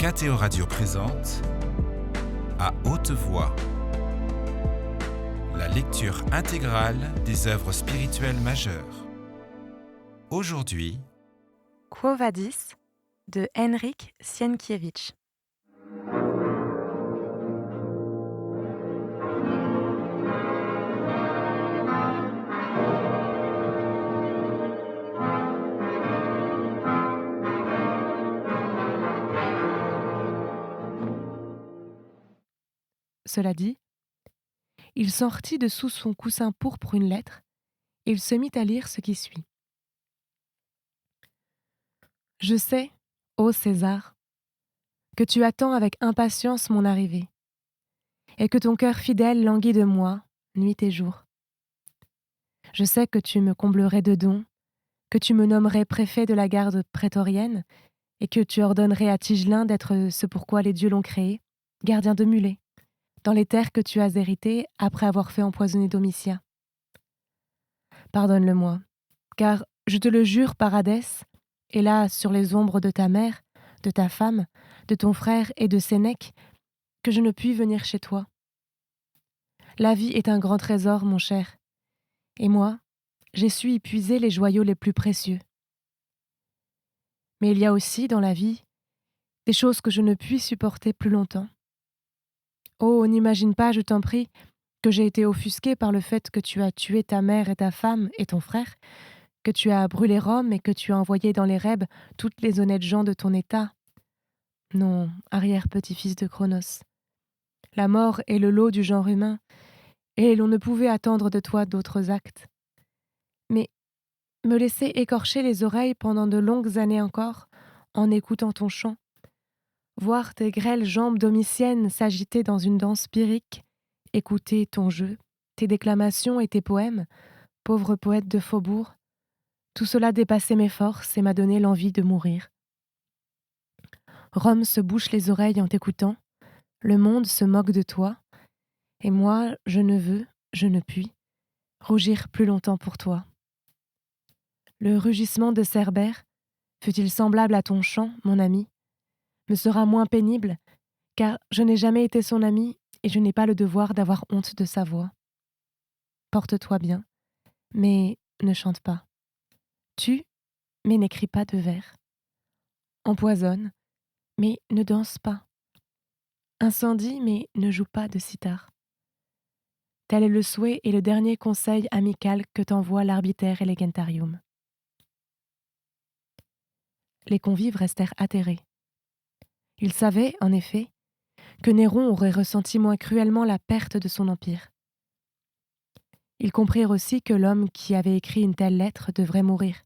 KTO Radio présente À haute voix, la lecture intégrale des œuvres spirituelles majeures. Aujourd'hui, Quo Vadis de Henryk Sienkiewicz. Cela dit, il sortit de sous son coussin pourpre une lettre, et il se mit à lire ce qui suit. Je sais, ô César, que tu attends avec impatience mon arrivée, et que ton cœur fidèle languit de moi, nuit et jour. Je sais que tu me comblerais de dons, que tu me nommerais préfet de la garde prétorienne, et que tu ordonnerais à Tigelin d'être ce pourquoi les dieux l'ont créé, gardien de mulets, dans les terres que tu as héritées après avoir fait empoisonner Domitia. Pardonne-le-moi, car je te le jure par Hadès, et là, sur les ombres de ta mère, de ta femme, de ton frère et de Sénèque, que je ne puis venir chez toi. La vie est un grand trésor, mon cher, et moi, j'ai su y puiser les joyaux les plus précieux. Mais il y a aussi, dans la vie, des choses que je ne puis supporter plus longtemps. Oh, n'imagine pas, je t'en prie, que j'ai été offusquée par le fait que tu as tué ta mère et ta femme et ton frère, que tu as brûlé Rome et que tu as envoyé dans les rêbes toutes les honnêtes gens de ton état. Non, arrière-petit-fils de Cronos. La mort est le lot du genre humain, et l'on ne pouvait attendre de toi d'autres actes. Mais me laisser écorcher les oreilles pendant de longues années encore, en écoutant ton chant, voir tes grêles jambes domitiennes s'agiter dans une danse pyrrhique, écouter ton jeu, tes déclamations et tes poèmes, pauvre poète de faubourg, tout cela dépassait mes forces et m'a donné l'envie de mourir. Rome se bouche les oreilles en t'écoutant, le monde se moque de toi, et moi, je ne veux, je ne puis, rougir plus longtemps pour toi. Le rugissement de Cerbère, fût-il semblable à ton chant, mon ami, me sera moins pénible, car je n'ai jamais été son ami et je n'ai pas le devoir d'avoir honte de sa voix. Porte-toi bien, mais ne chante pas. Tue, mais n'écris pas de vers. Empoisonne, mais ne danse pas. Incendie, mais ne joue pas de cithare. Tel est le souhait et le dernier conseil amical que t'envoient l'Arbiter et l'Egentarium. Les convives restèrent atterrés. Ils savaient, en effet, que Néron aurait ressenti moins cruellement la perte de son empire. Ils comprirent aussi que l'homme qui avait écrit une telle lettre devrait mourir,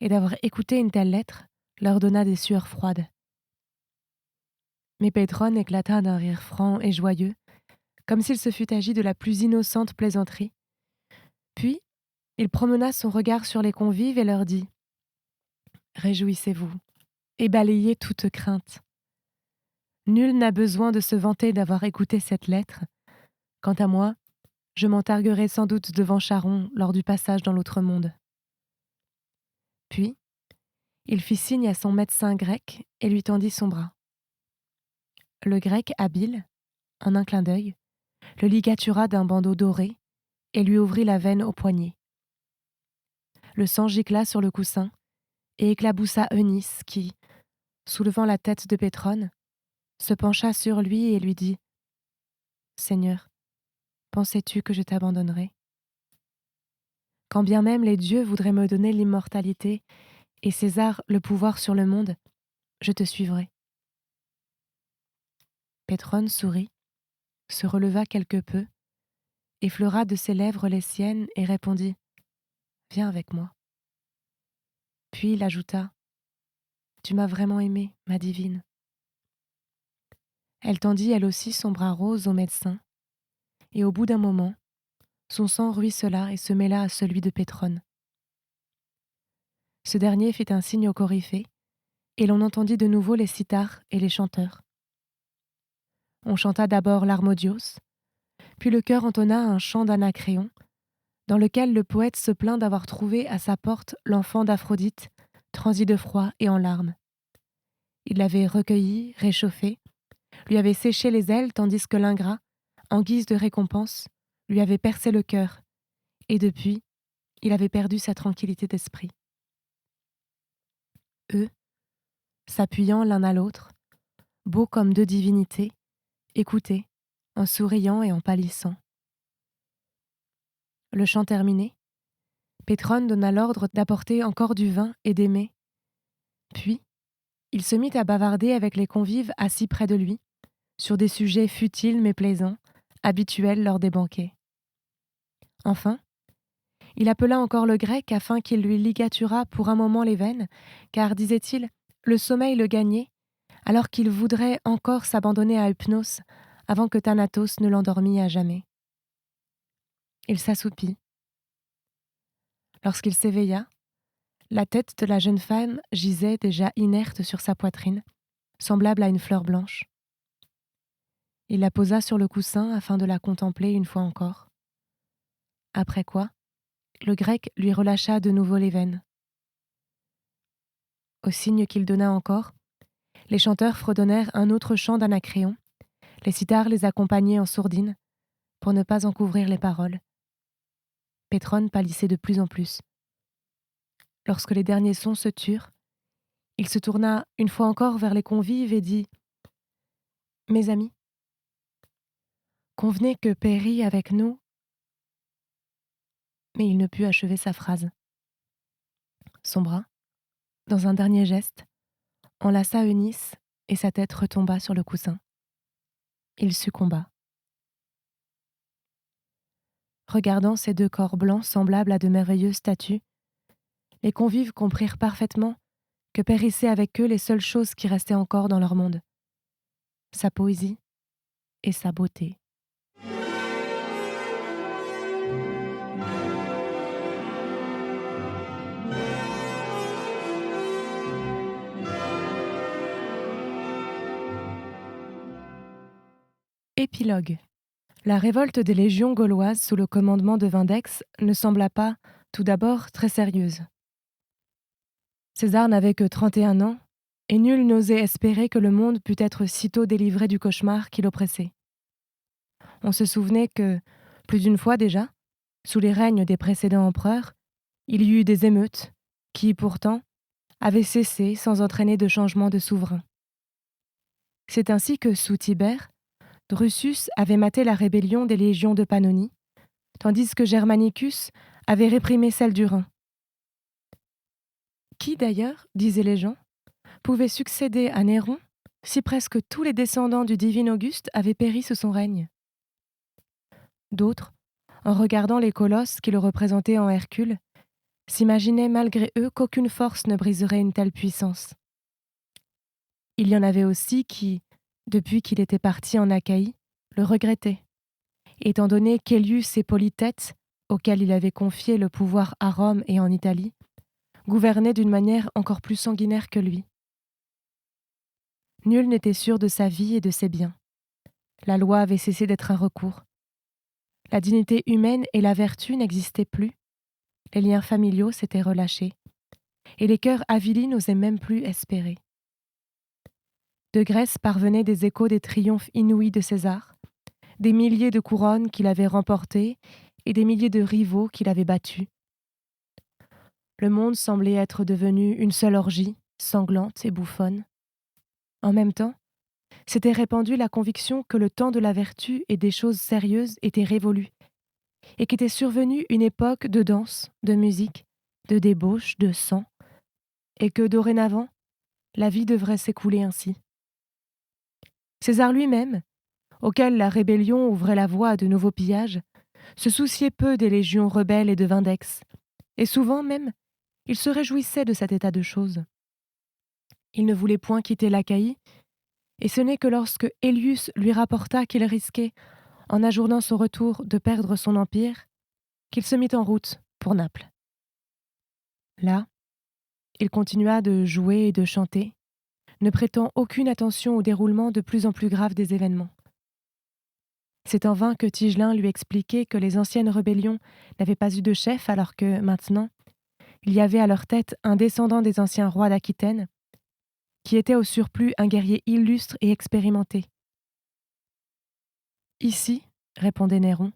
et d'avoir écouté une telle lettre leur donna des sueurs froides. Mais Pétrone éclata d'un rire franc et joyeux, comme s'il se fût agi de la plus innocente plaisanterie. Puis, il promena son regard sur les convives et leur dit « Réjouissez-vous et balayez toute crainte. Nul n'a besoin de se vanter d'avoir écouté cette lettre. Quant à moi, je m'en targuerai sans doute devant Charon lors du passage dans l'autre monde. » Puis, il fit signe à son médecin grec et lui tendit son bras. Le grec habile, en un clin d'œil, le ligatura d'un bandeau doré et lui ouvrit la veine au poignet. Le sang gicla sur le coussin et éclaboussa Eunice qui, soulevant la tête de Pétrone, se pencha sur lui et lui dit « Seigneur, pensais-tu que je t'abandonnerais ? Quand bien même les dieux voudraient me donner l'immortalité et César le pouvoir sur le monde, je te suivrai. » Pétrone sourit, se releva quelque peu, effleura de ses lèvres les siennes et répondit « Viens avec moi. » Puis il ajouta « Tu m'as vraiment aimée, ma divine. » Elle tendit elle aussi son bras rose au médecin, et au bout d'un moment, son sang ruissela et se mêla à celui de Pétrone. Ce dernier fit un signe au coryphée, et l'on entendit de nouveau les cithars et les chanteurs. On chanta d'abord l'Harmodios, puis le chœur entonna un chant d'Anacréon, dans lequel le poète se plaint d'avoir trouvé à sa porte l'enfant d'Aphrodite, transi de froid et en larmes. Il l'avait recueillie, réchauffée, lui avait séché les ailes tandis que l'ingrat, en guise de récompense, lui avait percé le cœur, et depuis, il avait perdu sa tranquillité d'esprit. Eux, s'appuyant l'un à l'autre, beaux comme deux divinités, écoutaient, en souriant et en pâlissant. Le chant terminé, Pétrone donna l'ordre d'apporter encore du vin et d'aimer. Puis, il se mit à bavarder avec les convives assis près de lui, sur des sujets futiles mais plaisants, habituels lors des banquets. Enfin, il appela encore le grec afin qu'il lui ligaturât pour un moment les veines, car, disait-il, le sommeil le gagnait, alors qu'il voudrait encore s'abandonner à Hypnos avant que Thanatos ne l'endormît à jamais. Il s'assoupit. Lorsqu'il s'éveilla, la tête de la jeune femme gisait déjà inerte sur sa poitrine, semblable à une fleur blanche. Il la posa sur le coussin afin de la contempler une fois encore. Après quoi, le grec lui relâcha de nouveau les veines. Au signe qu'il donna encore, les chanteurs fredonnèrent un autre chant d'Anacréon, les cithars les accompagnaient en sourdine, pour ne pas en couvrir les paroles. Pétrone pâlissait de plus en plus. Lorsque les derniers sons se turent, il se tourna une fois encore vers les convives et dit « Mes amis, convenez que périt avec nous… » Mais il ne put achever sa phrase. Son bras, dans un dernier geste, enlaça Eunice et sa tête retomba sur le coussin. Il succomba. Regardant ces deux corps blancs semblables à de merveilleuses statues, les convives comprirent parfaitement que périssaient avec eux les seules choses qui restaient encore dans leur monde, sa poésie et sa beauté. Épilogue. La révolte des légions gauloises sous le commandement de Vindex ne sembla pas, tout d'abord, très sérieuse. César n'avait que 31 ans, et nul n'osait espérer que le monde pût être sitôt délivré du cauchemar qui l'oppressait. On se souvenait que, plus d'une fois déjà, sous les règnes des précédents empereurs, il y eut des émeutes, qui, pourtant, avaient cessé sans entraîner de changement de souverain. C'est ainsi que, sous Tibère, Drusus avait maté la rébellion des légions de Pannonie, tandis que Germanicus avait réprimé celle du Rhin. Qui d'ailleurs, disaient les gens, pouvait succéder à Néron si presque tous les descendants du divin Auguste avaient péri sous son règne? D'autres, en regardant les colosses qui le représentaient en Hercule, s'imaginaient malgré eux qu'aucune force ne briserait une telle puissance. Il y en avait aussi qui, depuis qu'il était parti en Achaïe, le regrettaient, étant donné qu'Élius et Polythète, auxquels il avait confié le pouvoir à Rome et en Italie, gouvernaient d'une manière encore plus sanguinaire que lui. Nul n'était sûr de sa vie et de ses biens. La loi avait cessé d'être un recours. La dignité humaine et la vertu n'existaient plus. Les liens familiaux s'étaient relâchés. Et les cœurs avilis n'osaient même plus espérer. De Grèce parvenaient des échos des triomphes inouïs de César, des milliers de couronnes qu'il avait remportées et des milliers de rivaux qu'il avait battus. Le monde semblait être devenu une seule orgie, sanglante et bouffonne. En même temps, s'était répandue la conviction que le temps de la vertu et des choses sérieuses était révolu, et qu'était survenue une époque de danse, de musique, de débauche, de sang, et que dorénavant, la vie devrait s'écouler ainsi. César lui-même, auquel la rébellion ouvrait la voie à de nouveaux pillages, se souciait peu des légions rebelles et de Vindex, et souvent même, il se réjouissait de cet état de choses. Il ne voulait point quitter l'Achaïe, et ce n'est que lorsque Élius lui rapporta qu'il risquait, en ajournant son retour, de perdre son empire, qu'il se mit en route pour Naples. Là, il continua de jouer et de chanter, ne prêtant aucune attention au déroulement de plus en plus grave des événements. C'est en vain que Tigelin lui expliquait que les anciennes rébellions n'avaient pas eu de chef alors que, maintenant, il y avait à leur tête un descendant des anciens rois d'Aquitaine, qui était au surplus un guerrier illustre et expérimenté. « Ici, répondait Néron,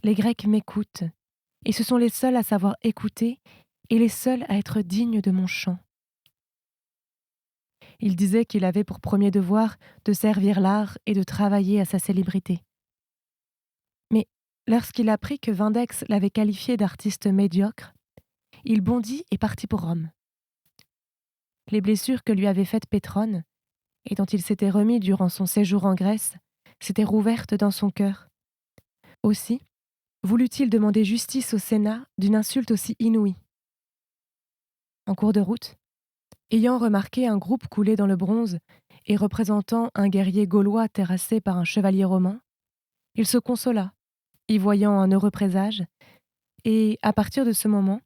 les Grecs m'écoutent, et ce sont les seuls à savoir écouter et les seuls à être dignes de mon chant. » Il disait qu'il avait pour premier devoir de servir l'art et de travailler à sa célébrité. Mais lorsqu'il apprit que Vindex l'avait qualifié d'artiste médiocre, il bondit et partit pour Rome. Les blessures que lui avait faites Pétrone, et dont il s'était remis durant son séjour en Grèce, s'étaient rouvertes dans son cœur. Aussi, voulut-il demander justice au Sénat d'une insulte aussi inouïe. En cours de route, ayant remarqué un groupe coulé dans le bronze et représentant un guerrier gaulois terrassé par un chevalier romain, il se consola, y voyant un heureux présage, et, à partir de ce moment,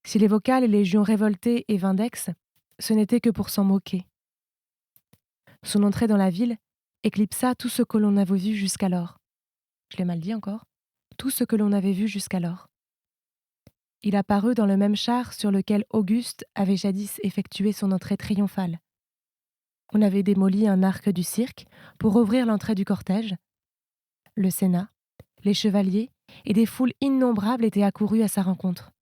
s'il évoqua les légions révoltées et Vindex, ce n'était que pour s'en moquer. Son entrée dans la ville éclipsa tout ce que l'on avait vu jusqu'alors. Je l'ai mal dit encore. Tout ce que l'on avait vu jusqu'alors. Il apparut dans le même char sur lequel Auguste avait jadis effectué son entrée triomphale. On avait démoli un arc du cirque pour ouvrir l'entrée du cortège. Le Sénat, les chevaliers et des foules innombrables étaient accourus à sa rencontre.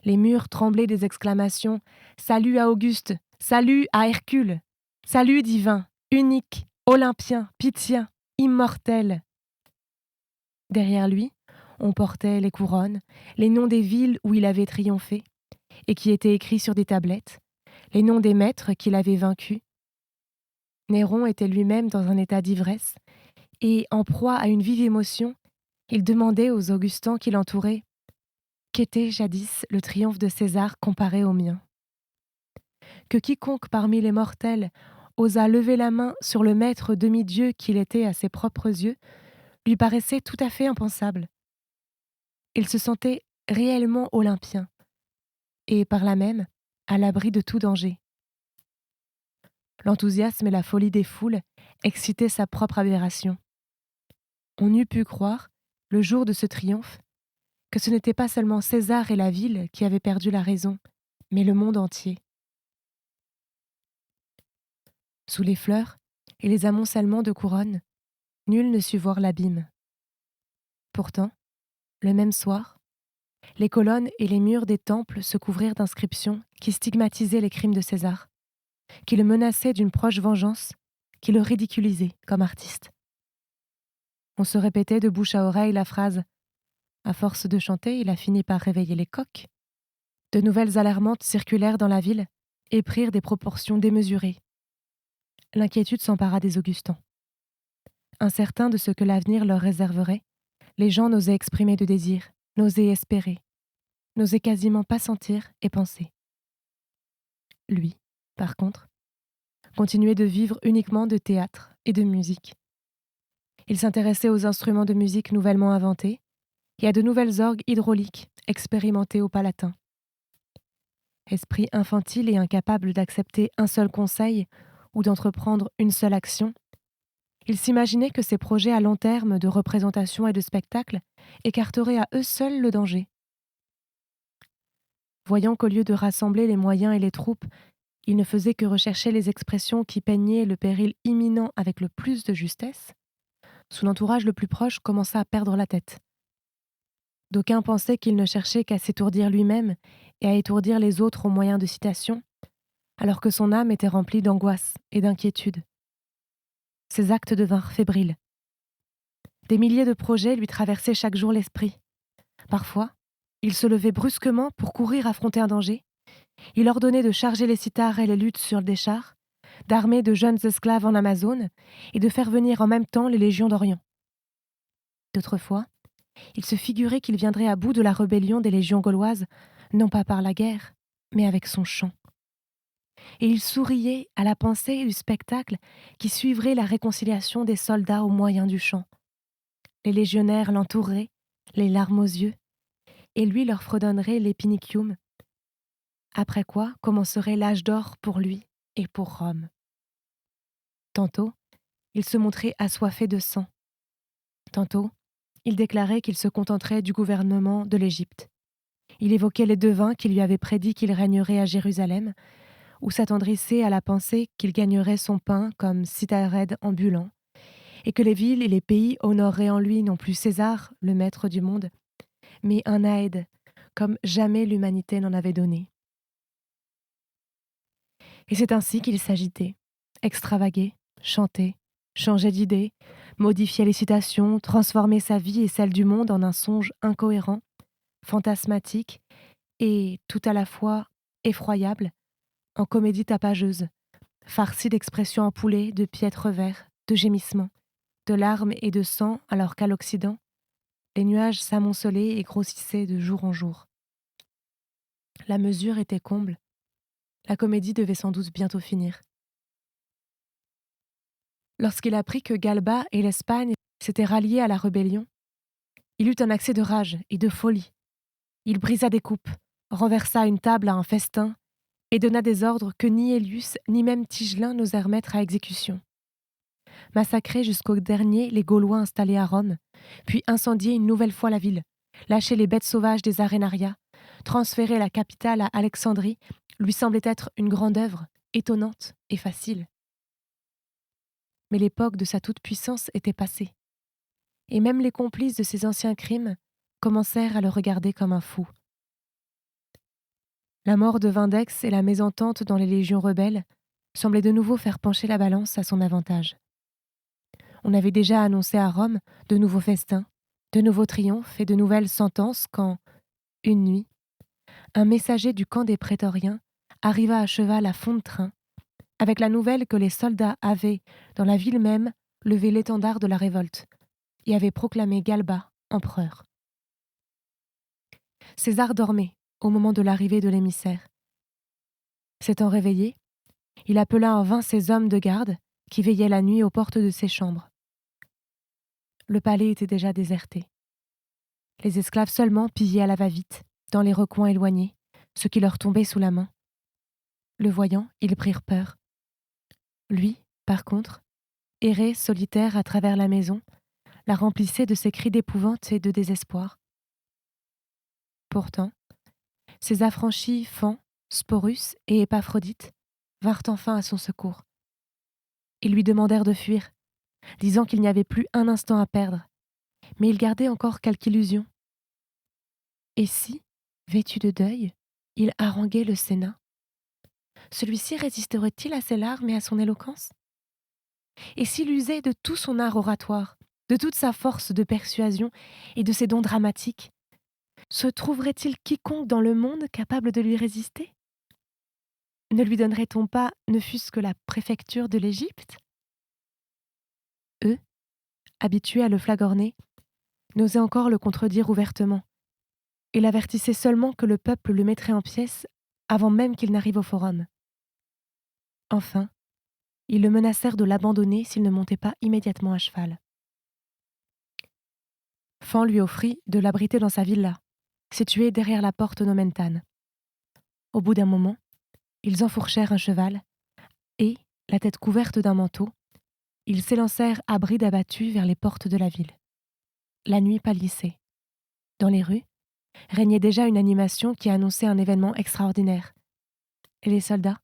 Les murs tremblaient des exclamations « Salut à Auguste! Salut à Hercule! Salut divin, unique, olympien, pythien, immortel !» Derrière lui, on portait les couronnes, les noms des villes où il avait triomphé, et qui étaient écrits sur des tablettes, les noms des maîtres qu'il avait vaincus. Néron était lui-même dans un état d'ivresse, et, en proie à une vive émotion, il demandait aux Augustins qui l'entouraient « Qu'était jadis le triomphe de César comparé au mien ?» Que quiconque parmi les mortels osa lever la main sur le maître demi-dieu qu'il était à ses propres yeux lui paraissait tout à fait impensable. Il se sentait réellement olympien, et par là même, à l'abri de tout danger. L'enthousiasme et la folie des foules excitaient sa propre aberration. On eût pu croire, le jour de ce triomphe, que ce n'était pas seulement César et la ville qui avaient perdu la raison, mais le monde entier. Sous les fleurs et les amoncellements de couronnes, nul ne sut voir l'abîme. Pourtant, le même soir, les colonnes et les murs des temples se couvrirent d'inscriptions qui stigmatisaient les crimes de César, qui le menaçaient d'une proche vengeance, qui le ridiculisaient comme artiste. On se répétait de bouche à oreille la phrase « À force de chanter, il a fini par réveiller les coqs ». De nouvelles alarmantes circulèrent dans la ville et prirent des proportions démesurées. L'inquiétude s'empara des Augustins. Incertains de ce que l'avenir leur réserverait, les gens n'osaient exprimer de désir, n'osaient espérer, n'osaient quasiment pas sentir et penser. Lui, par contre, continuait de vivre uniquement de théâtre et de musique. Il s'intéressait aux instruments de musique nouvellement inventés et à de nouvelles orgues hydrauliques expérimentées au Palatin. Esprit infantile et incapable d'accepter un seul conseil ou d'entreprendre une seule action, il s'imaginait que ses projets à long terme de représentation et de spectacle écarteraient à eux seuls le danger. Voyant qu'au lieu de rassembler les moyens et les troupes, il ne faisait que rechercher les expressions qui peignaient le péril imminent avec le plus de justesse, son entourage le plus proche commença à perdre la tête. D'aucuns pensaient qu'il ne cherchait qu'à s'étourdir lui-même et à étourdir les autres au moyen de citations, alors que son âme était remplie d'angoisse et d'inquiétude. Ses actes devinrent fébriles. Des milliers de projets lui traversaient chaque jour l'esprit. Parfois, il se levait brusquement pour courir affronter un danger. Il ordonnait de charger les cithars et les luths sur des chars, d'armer de jeunes esclaves en Amazone et de faire venir en même temps les légions d'Orient. D'autres fois, il se figurait qu'il viendrait à bout de la rébellion des légions gauloises, non pas par la guerre, mais avec son chant. Et il souriait à la pensée du spectacle qui suivrait la réconciliation des soldats au moyen du chant. Les légionnaires l'entoureraient, les larmes aux yeux, et lui leur fredonnerait l'épinicium. Après quoi commencerait l'âge d'or pour lui et pour Rome. Tantôt, il se montrait assoiffé de sang. Tantôt, il déclarait qu'il se contenterait du gouvernement de l'Égypte. Il évoquait les devins qui lui avaient prédit qu'il régnerait à Jérusalem, ou s'attendrissait à la pensée qu'il gagnerait son pain comme citadin ambulant, et que les villes et les pays honoreraient en lui non plus César, le maître du monde, mais un aède, comme jamais l'humanité n'en avait donné. Et c'est ainsi qu'il s'agitait, extravaguait, chantait, changeait d'idées, modifiait les citations, transformait sa vie et celle du monde en un songe incohérent, fantasmatique et tout à la fois effroyable, en comédie tapageuse, farcie d'expressions empoulées, de piètres vers, de gémissements, de larmes et de sang, alors qu'à l'Occident, les nuages s'amoncelaient et grossissaient de jour en jour. La mesure était comble. La comédie devait sans doute bientôt finir. Lorsqu'il apprit que Galba et l'Espagne s'étaient ralliés à la rébellion, il eut un accès de rage et de folie. Il brisa des coupes, renversa une table à un festin et donna des ordres que ni Élius ni même Tigelin n'osèrent mettre à exécution. Massacrer jusqu'au dernier les Gaulois installés à Rome, puis incendier une nouvelle fois la ville, lâcher les bêtes sauvages des arénarias, transférer la capitale à Alexandrie, lui semblait être une grande œuvre, étonnante et facile. Mais l'époque de sa toute-puissance était passée, et même les complices de ses anciens crimes commencèrent à le regarder comme un fou. La mort de Vindex et la mésentente dans les légions rebelles semblaient de nouveau faire pencher la balance à son avantage. On avait déjà annoncé à Rome de nouveaux festins, de nouveaux triomphes et de nouvelles sentences quand, une nuit, un messager du camp des prétoriens arriva à cheval à fond de train, avec la nouvelle que les soldats avaient, dans la ville même, levé l'étendard de la révolte et avaient proclamé Galba empereur. César dormait au moment de l'arrivée de l'émissaire. S'étant réveillé, il appela en vain ses hommes de garde qui veillaient la nuit aux portes de ses chambres. Le palais était déjà déserté. Les esclaves seulement pillaient à la va-vite, dans les recoins éloignés, ce qui leur tombait sous la main. Le voyant, ils prirent peur. Lui, par contre, errait solitaire à travers la maison, la remplissait de ses cris d'épouvante et de désespoir. Pourtant, ses affranchis Fan, Sporus et Épaphrodite vinrent enfin à son secours. Ils lui demandèrent de fuir, disant qu'il n'y avait plus un instant à perdre, mais il gardait encore quelque illusion. Et si, vêtu de deuil, il haranguait le Sénat, celui-ci résisterait-il à ses larmes et à son éloquence? Et s'il usait de tout son art oratoire, de toute sa force de persuasion et de ses dons dramatiques, se trouverait-il quiconque dans le monde capable de lui résister? Ne lui donnerait-on pas, ne fût-ce que la préfecture de l'Égypte? Eux, habitués à le flagorner, n'osaient encore le contredire ouvertement, et l'avertissaient seulement que le peuple le mettrait en pièces avant même qu'il n'arrive au forum. Enfin, ils le menacèrent de l'abandonner s'il ne montait pas immédiatement à cheval. Fan lui offrit de l'abriter dans sa villa, située derrière la porte Nomentane. Au bout d'un moment, ils enfourchèrent un cheval et, la tête couverte d'un manteau, ils s'élancèrent à bride abattue vers les portes de la ville. La nuit pâlissait. Dans les rues, régnait déjà une animation qui annonçait un événement extraordinaire. Et les soldats,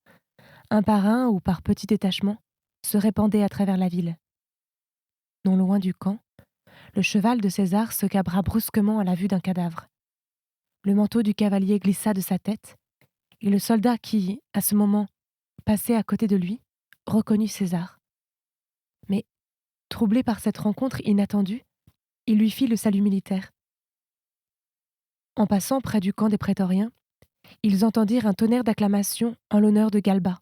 un par un ou par petits détachements, se répandaient à travers la ville. Non loin du camp, le cheval de César se cabra brusquement à la vue d'un cadavre. Le manteau du cavalier glissa de sa tête, et le soldat qui, à ce moment, passait à côté de lui, reconnut César. Mais, troublé par cette rencontre inattendue, il lui fit le salut militaire. En passant près du camp des prétoriens, ils entendirent un tonnerre d'acclamations en l'honneur de Galba.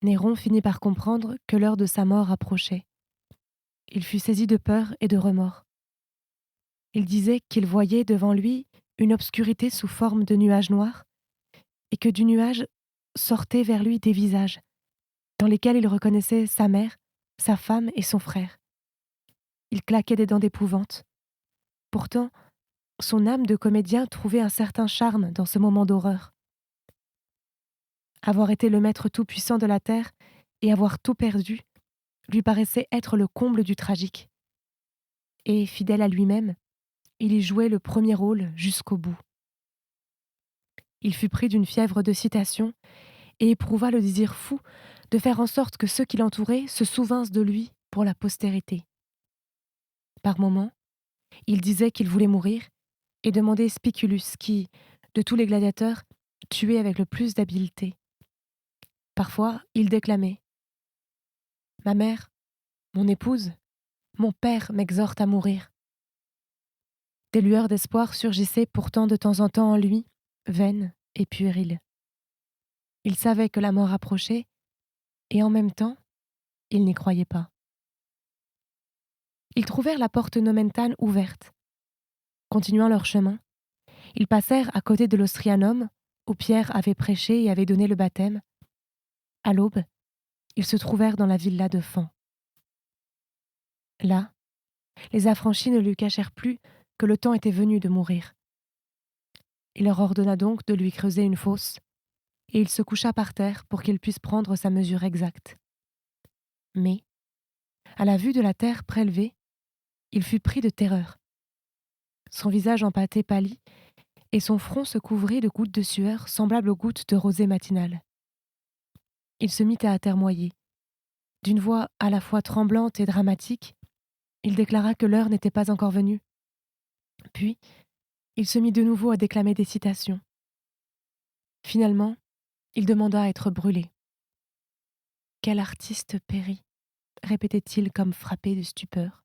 Néron finit par comprendre que l'heure de sa mort approchait. Il fut saisi de peur et de remords. Il disait qu'il voyait devant lui une obscurité sous forme de nuages noirs, et que du nuage sortaient vers lui des visages, dans lesquels il reconnaissait sa mère, sa femme et son frère. Il claquait des dents d'épouvante. Pourtant, son âme de comédien trouvait un certain charme dans ce moment d'horreur. Avoir été le maître tout-puissant de la terre et avoir tout perdu lui paraissait être le comble du tragique. Et, fidèle à lui-même, il y jouait le premier rôle jusqu'au bout. Il fut pris d'une fièvre de citation et éprouva le désir fou de faire en sorte que ceux qui l'entouraient se souvinssent de lui pour la postérité. Par moments, il disait qu'il voulait mourir et demandait Spiculus qui, de tous les gladiateurs, tuait avec le plus d'habileté. Parfois, il déclamait « Ma mère, mon épouse, mon père m'exhorte à mourir. » Des lueurs d'espoir surgissaient pourtant de temps en temps en lui, vaines et puériles. Il savait que la mort approchait, et en même temps, il n'y croyait pas. Ils trouvèrent la porte Nomentane ouverte. Continuant leur chemin, ils passèrent à côté de l'Ostrianum, où Pierre avait prêché et avait donné le baptême. À l'aube, ils se trouvèrent dans la villa de Fan. Là, les affranchis ne lui cachèrent plus que le temps était venu de mourir. Il leur ordonna donc de lui creuser une fosse, et il se coucha par terre pour qu'il puisse prendre sa mesure exacte. Mais, à la vue de la terre prélevée, il fut pris de terreur. Son visage empâté pâlit, et son front se couvrit de gouttes de sueur semblables aux gouttes de rosée matinale. Il se mit à atermoyer. D'une voix à la fois tremblante et dramatique, il déclara que l'heure n'était pas encore venue. Puis, il se mit de nouveau à déclamer des citations. Finalement, il demanda à être brûlé. « Quel artiste périt !» répétait-il comme frappé de stupeur.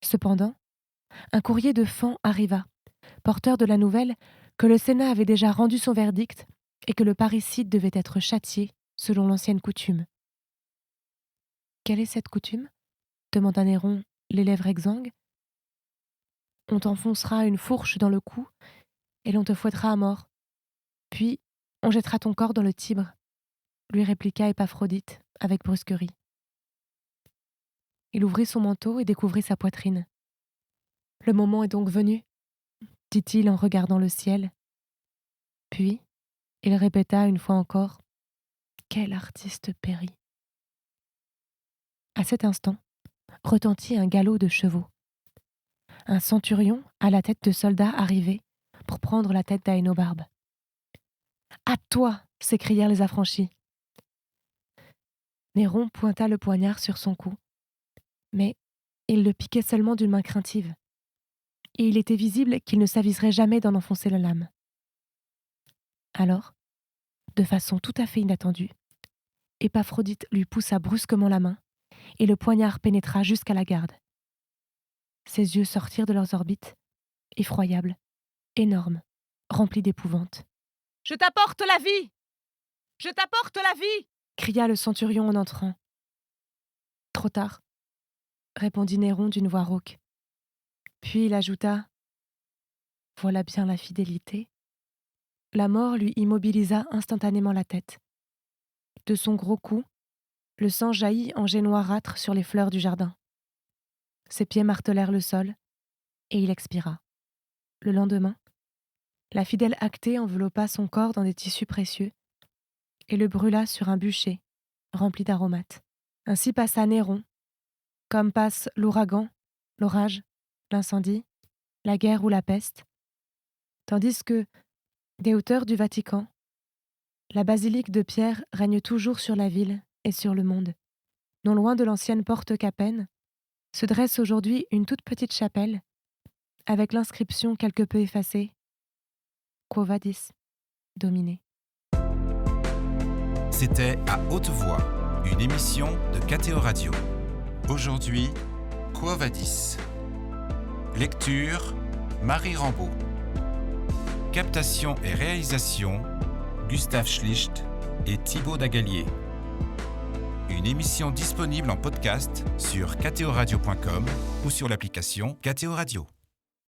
Cependant, un courrier de Fan arriva, porteur de la nouvelle que le Sénat avait déjà rendu son verdict et que le parricide devait être châtié selon l'ancienne coutume. « Quelle est cette coutume ?» demanda Néron, les lèvres exsangues. « On t'enfoncera une fourche dans le cou et l'on te fouettera à mort. Puis, on jettera ton corps dans le Tibre, » lui répliqua Épaphrodite avec brusquerie. Il ouvrit son manteau et découvrit sa poitrine. « Le moment est donc venu, » dit-il en regardant le ciel. Puis, il répéta une fois encore « Quel artiste périt !» À cet instant, retentit un galop de chevaux. Un centurion à la tête de soldats arrivait pour prendre la tête d'Aénobarbe. « À toi !» s'écrièrent les affranchis. Néron pointa le poignard sur son cou, mais il le piquait seulement d'une main craintive, et il était visible qu'il ne s'aviserait jamais d'en enfoncer la lame. Alors, de façon tout à fait inattendue, Épaphrodite lui poussa brusquement la main, et le poignard pénétra jusqu'à la garde. Ses yeux sortirent de leurs orbites, effroyables, énormes, remplis d'épouvante. « Je t'apporte la vie ! Je t'apporte la vie !» cria le centurion en entrant. « Trop tard, » répondit Néron d'une voix rauque. Puis il ajouta « Voilà bien la fidélité. » La mort lui immobilisa instantanément la tête. De son gros cou, le sang jaillit en jets noirâtres sur les fleurs du jardin. Ses pieds martelèrent le sol, et il expira. Le lendemain, la fidèle Actée enveloppa son corps dans des tissus précieux et le brûla sur un bûcher rempli d'aromates. Ainsi passa Néron, comme passe l'ouragan, l'orage, l'incendie, la guerre ou la peste, tandis que, des hauteurs du Vatican, la basilique de Pierre règne toujours sur la ville et sur le monde. Non loin de l'ancienne porte Capenne, se dresse aujourd'hui une toute petite chapelle, avec l'inscription quelque peu effacée « Quo vadis, Domine ». C'était À haute voix, une émission de KTO Radio. Aujourd'hui, Quo vadis. Lecture, Marie Rambaud. Captation et réalisation, Gustave Schlicht et Thibaut Dagalier. Une émission disponible en podcast sur ktoradio.com ou sur l'application KTO Radio.